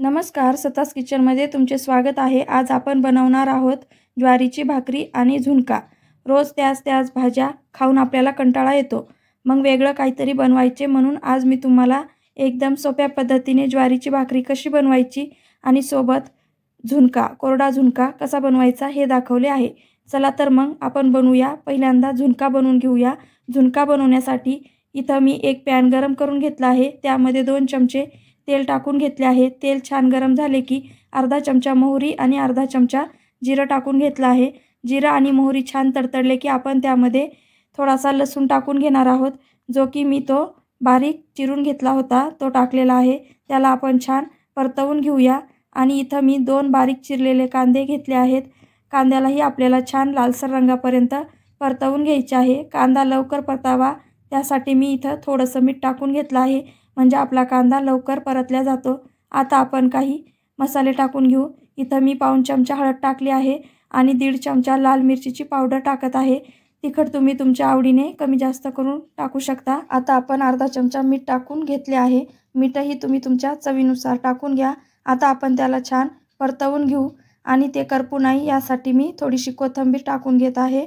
नमस्कार, सतास किचनमध्ये तुमचे स्वागत आहे। आज आपण बनवणार आहोत ज्वारीची भाकरी आणि झुणका। रोज त्याच भाज्या खाऊन आपल्याला कंटाळा येतो, मग वेगळं काहीतरी बनवायचे म्हणून आज मी तुम्हाला एकदम सोप्या पद्धतीने ज्वारीची भाकरी कशी बनवायची आणि सोबत झुणका, कोरडा झुणका कसा बनवायचा हे दाखवले आहे। चला तर मग आपण बनवूया। पहिल्यांदा झुणका बनवून घेऊया। झुणका बनवण्यासाठी इथं मी एक पॅन गरम करून घेतला आहे। त्यामध्ये 2 चमचे तेल टाकून घेतले आहे। तेल छान गरम झाले की अर्धा चमचा मोहरी आणि अर्धा चमचा जिरं टाकून घेतला आहे। जिरं आणि मोहरी छान तडतडले की आपण त्यामध्ये थोडासा लसूण टाकून घेणार आहोत, जो की मी तो बारीक चिरून घेतला होता तो टाकलेला आहे। त्याला आपण छान परतवून घेऊया। आणि इथं मी 2 बारीक चिरलेले कांदे घेतले आहेत। कांद्यालाही आपल्याला छान लालसर रंगापर्यंत परतवून घ्यायचे आहे। कांदा लवकर परतावा त्यासाठी मी इथं थोडंसं मीठ टाकून घेतलं आहे, म्हणजे आपला कांदा लवकर परतला जातो। आता आपण काही मसाले टाकून घेऊ। इथं मी पाऊण चमचा हळद टाकली आहे आणि 1.5 चमचा लाल मिरचीची पावडर टाकत आहे। तिखट तुम्ही तुमच्या आवडीने कमी जास्त करून टाकू शकता। आता आपण अर्धा चमचा मीठ टाकून घेतले आहे। मीठही तुम्ही तुमच्या चवीनुसार टाकून घ्या। आता आपण त्याला छान परतवून घेऊ आणि ते करपू नाही यासाठी मी थोडीशी कोथिंबीर टाकून घेत आहे।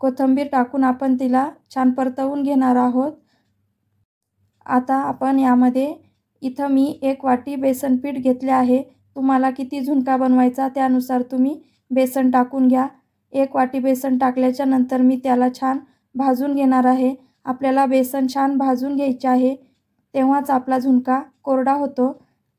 कोथिंबीर टाकून आपण तिला छान परतवून घेणार आहोत। आता आपण यामध्ये इथं मी 1 वाटी बेसन पीठ घेतले आहे। तुम्हाला किती झुणका बनवायचा त्यानुसार तुम्ही बेसन टाकून घ्या। 1 वाटी बेसन टाकल्याच्या नंतर मी त्याला छान भाजून घेणार आहे। आपल्याला बेसन छान भाजून घ्यायचे आहे, तेव्हाच आपला झुणका कोरडा होतो।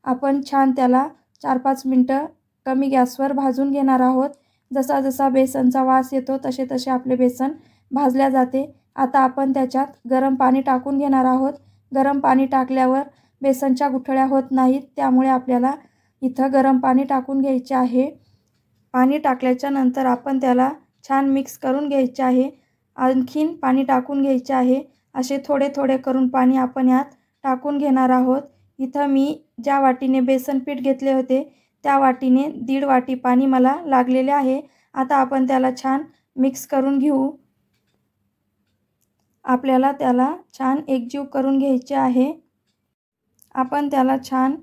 आपण छान त्याला 4-5 मिनिटं कमी गॅसवर भाजून घेणार आहोत। जसा जसा बेसनचा वास येतो तसे तसे आपले बेसन भाजल्या जाते। आता आपण त्याच्यात गरम पाणी टाकून घेणार आहोत। गरम पाणी टाकल्यावर बेसनच्या गुठळ्या होत नाहीत, त्यामुळे आपल्याला इथं गरम पाणी टाकून घ्यायचे आहे। पाणी टाकल्याच्या नंतर आपण त्याला छान मिक्स करून घ्यायचे आहे। आणखीन पाणी टाकून घ्यायचे आहे। असे थोडे थोडे करून पाणी आपण यात टाकून घेणार आहोत। इथं मी ज्या वाटीने बेसन पीठ घेतले होते त्या वाटीने 1.5 वाटी पाणी मला लागलेले आहे। आता आपण त्याला छान मिक्स करून घेऊ। आपल्याला त्याला छान एकजीव करून घ्यायचे आहे। आपण त्याला छान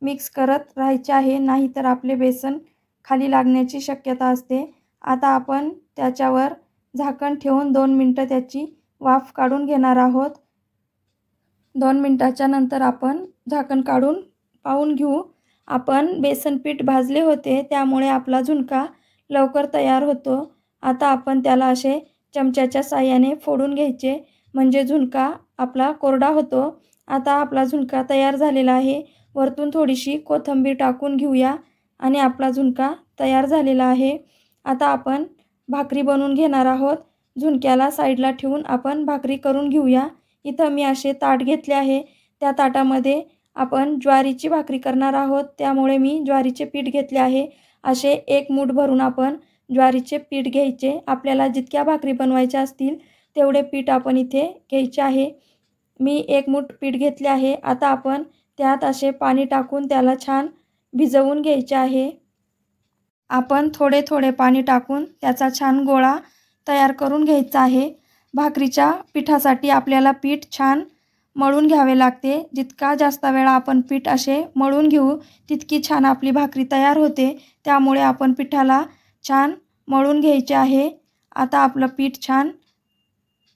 मिक्स करत राहायचे आहे, नाहीतर आपले बेसन खाली लागण्याची शक्यता असते। आता आपण त्याच्यावर झाकण ठेवून 2 मिनिटं त्याची वाफ काढून घेणार आहोत। 2 मिनिटाच्या नंतर आपण झाकण काढून पाहून घेऊ। आपण बेसन पीठ भाजले होते, त्यामुळे आपला झुणका लवकर तयार होतो। आता आपण त्याला असे चमच्याच्या साहाय्याने फोडून घ्यायचे, म्हणजे झुणका आपला कोरडा होतो। आता आपला झुणका तयार झालेला आहे। वरतून थोडीशी कोथिंबीर टाकून घेऊया आणि आपला झुणका तयार झालेला आहे। आता आपण भाकरी बनवून घेणार आहोत। झुणक्याला साईडला ठेवून आपण भाकरी करून घेऊया। इथं मी असे ताट घेतले आहे। त्या ताटामध्ये आपण ज्वारीची भाकरी करणार आहोत, त्यामुळे मी ज्वारीचे पीठ घेतले आहे। असे 1 मूठ भरून आपण ज्वारीचे पीठ घ्यायचे। आपल्याला जितक्या भाकरी बनवायच्या असतील तेवढे पीठ आपण इथे घ्यायचे आहे। मी 1 मूठ पीठ घेतले आहे। आता आपण त्यात असे पाणी टाकून त्याला छान भिजवून घ्यायचे आहे। आपण थोडे थोडे पाणी टाकून त्याचा छान गोळा तयार करून घ्यायचा आहे। भाकरीच्या पिठासाठी आपल्याला पीठ छान मळून घ्यावे लागते। जितका जास्त वेळा आपण पीठ असे मळून घेऊ तितकी छान आपली भाकरी तयार होते, त्यामुळे आपण पिठाला छान मळून घ्यायचे आहे। आता आपलं पीठ छान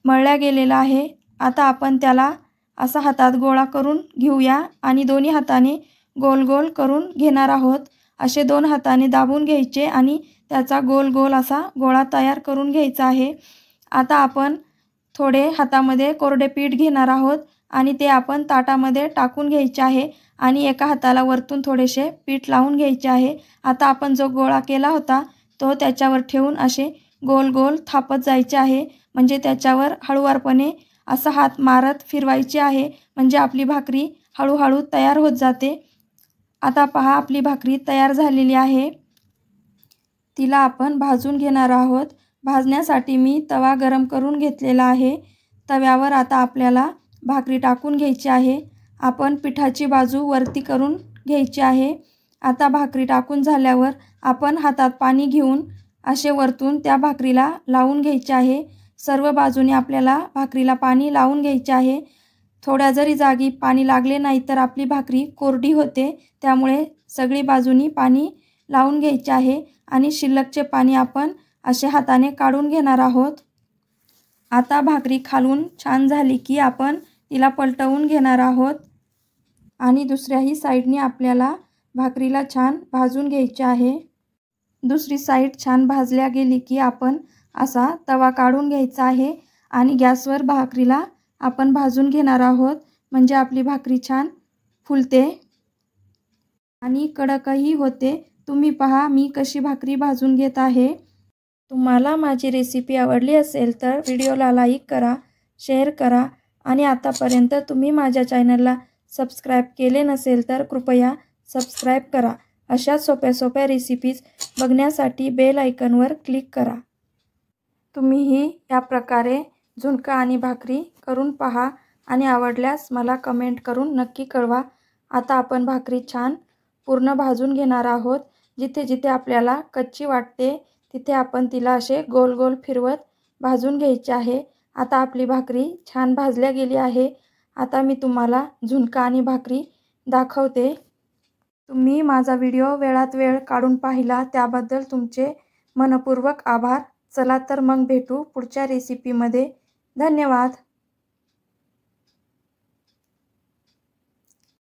मळल्या गेलेलं आहे। आता आपण त्याला असा हातात गोळा करून घेऊया आणि दोन्ही हाताने गोल गोल करून घेणार आहोत। असे 2 हाताने दाबून घ्यायचे आणि त्याचा गोल गोल असा गोळा तयार करून घ्यायचा आहे। आता आपण थोडे हातामध्ये कोरडे पीठ घेणार आहोत आणि ते आपण ताटामध्ये टाकून घ्यायचे आहे आणि एका हाताला वरतून थोडेसे पीठ लावून घ्यायचे आहे। आता आपण जो गोळा केला होता तो त्याच्यावर ठेवून असे गोल गोल थापत जायचे आहे, म्हणजे त्याच्यावर हळूवारपणे असा हात मारत फिरवायचे आहे, म्हणजे आपली भाकरी हळूहळू तयार होत जाते। आता पहा, आपली भाकरी तयार झालेली आहे। तिला आपण भाजून घेणार आहोत। भाजण्यासाठी मी तवा गरम करून घेतलेला आहे। तव्यावर आता आपल्याला भाकरी टाकून घ्यायची आहे। आपण पिठाची बाजू वरती करून घ्यायची आहे। आता भाकरी टाकून झाल्यावर आपण हातात पाणी घेऊन असे वरतून त्या भाकरीला लावून घ्यायचे आहे। सर्व बाजूने आपल्याला भाकरीला पाणी लावून घ्यायचे आहे। थोड्या जरी जागी पाणी लागले नाही तर आपली भाकरी कोरडी होते, त्यामुळे सगळी बाजूनी पाणी लावून घ्यायचे आहे आणि शिल्लकचे पाणी आपण असे हाताने काढून घेणार आहोत। आता भाकरी खालून छान झाली की आपण तिला पलटवून घेणार आहोत आणि दुसऱ्याही साईडने आपल्याला भाकरीला छान भाजून घ्यायचे आहे। दुसरी साईड छान भाजल्या गेली की आपण असा तवा काढून घ्यायचा आहे आणि गॅसवर भाकरीला आपण भाजून घेणार आहोत, म्हणजे आपली भाकरी छान फुलते आणि कडकही होते। तुम्ही पहा मी कशी भाकरी भाजून घेत आहे। तुम्हाला माझी रेसिपी आवडली असेल तर व्हिडिओला लाईक करा, शेअर करा आणि आतापर्यंत तुम्ही माझ्या चॅनलला सबस्क्राईब केले नसेल तर कृपया सबस्क्राईब करा। अशा सोप्या सोप्या रेसिपीज बघण्यासाठी बेल आयकॉनवर क्लिक करा। तुम्हीही या प्रकारे झुणका आणि भाकरी करून पहा आणि आवडल्यास मला कमेंट करून नक्की कळवा। आता आपण भाकरी छान पूर्ण भाजून घेणार आहोत। जिथे जिथे आपल्याला कच्ची वाटते तिथे आपण तिला असे गोल गोल फिरवत भाजून घ्यायचे आहे। आता आपली भाकरी छान भाजल्या गेली आहे। आता मी तुम्हाला झुणका आणि भाकरी दाखवते। तुम्ही माझा व्हिडिओ वेळात वेळ काढून पाहिला त्याबद्दल तुमचे मनपूर्वक आभार। चला तर मग भेटू पुढच्या रेसिपीमध्ये। धन्यवाद।